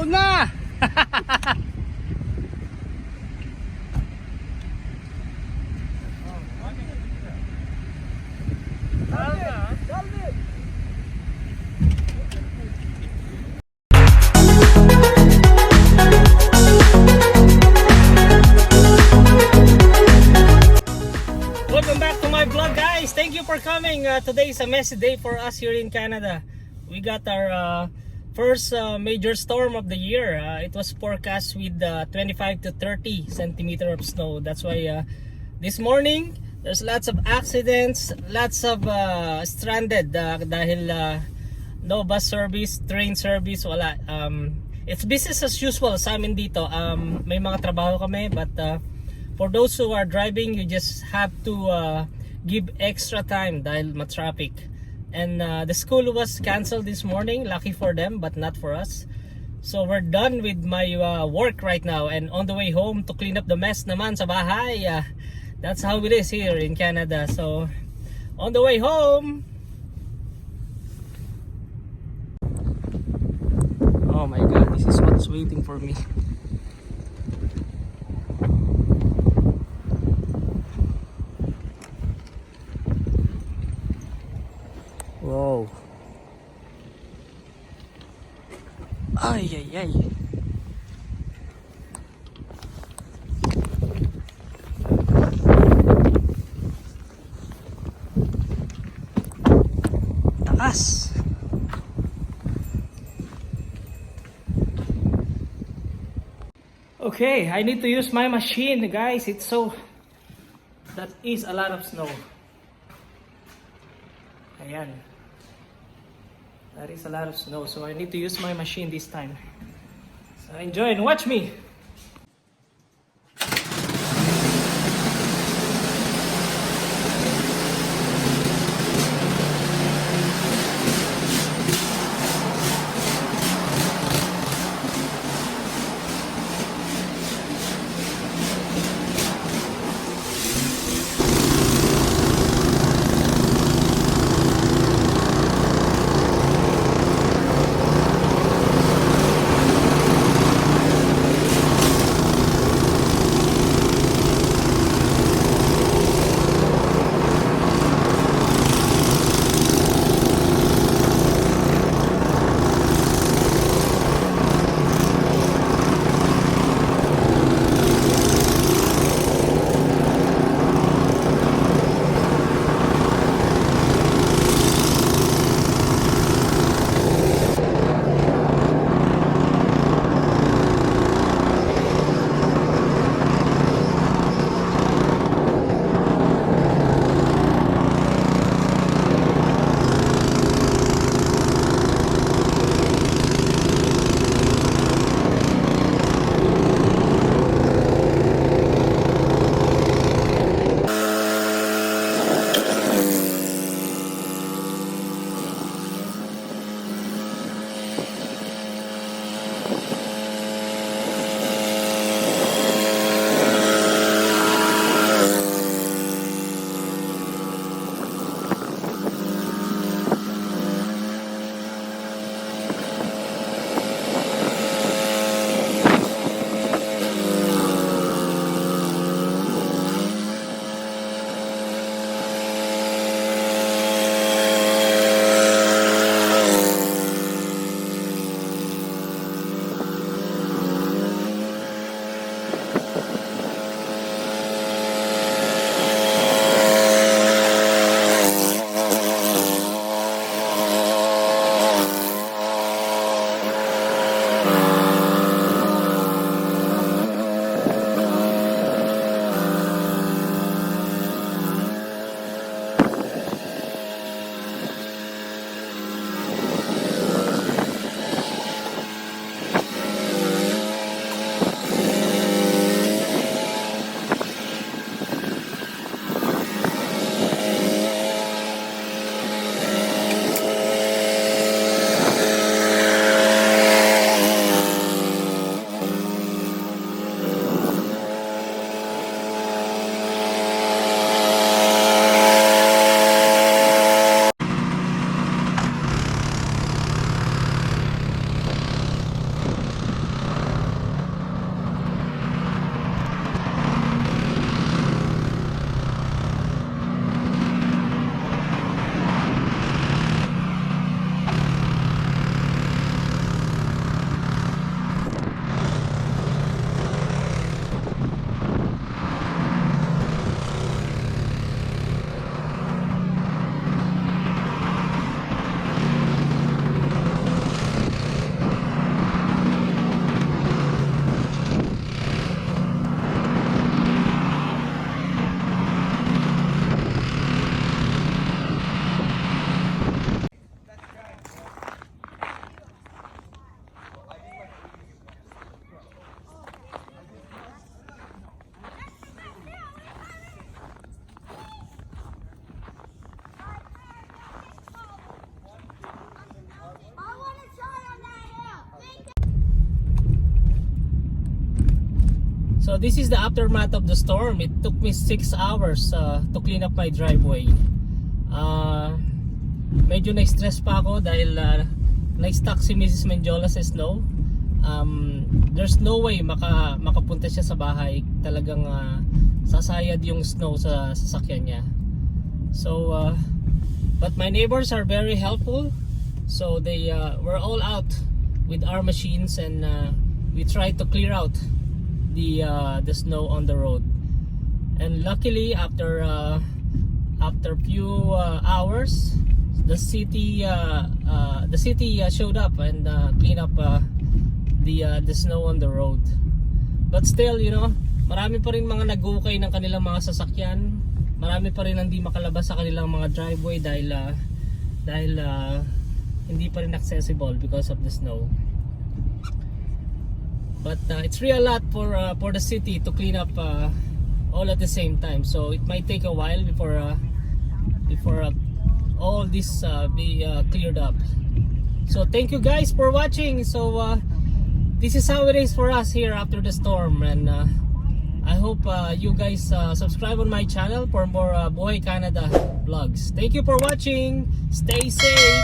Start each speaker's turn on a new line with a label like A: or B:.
A: Go na! Welcome back to my vlog, guys. Thank you for coming. Today is a messy day for us here in Canada. We got our first major storm of the year. It was forecast with 25 to 30 centimeter of snow. That's why this morning there's lots of accidents, lots of stranded dahil no bus service, train service, wala. It's business as usual sa amin dito. May mga trabaho kami, but for those who are driving, you just have to give extra time dahil ma-traffic. And the school was canceled this morning, lucky for them but not for us. So we're done with my work right now and on the way home to clean up the mess naman sa bahay. That's how it is here in Canada. So on the way home. Oh my god, this is what's waiting for me. Wow. Ay, ay, ay. Taas. Okay, I need to use my machine, guys. That is a lot of snow. Ayan. That is a lot of snow, so I need to use my machine this time. So enjoy and watch me. So this is the aftermath of the storm. It took me 6 hours to clean up my driveway. Medyo na-stress pa ako dahil na-stuck si Mrs. Menjola sa snow. There's no way makapunta siya sa bahay. Talagang sasayad yung snow sa sasakyan niya. So but my neighbors are very helpful. So they were all out with our machines, and we tried to clear out the snow on the road. And luckily, after few hours, the city showed up and cleaned up the snow on the road. But still, you know, marami pa rin mga nag-ukay ng kanilang mga sasakyan. Marami pa rin hindi makalabas sa kanilang mga driveway dahil hindi pa rin accessible because of the snow. But it's really a lot for the city to clean up all at the same time. So it might take a while before all this be cleared up. So thank you guys for watching. So this is how it is for us here after the storm, and I hope you guys subscribe on my channel for more Buhay Canada vlogs. Thank you for watching. Stay safe.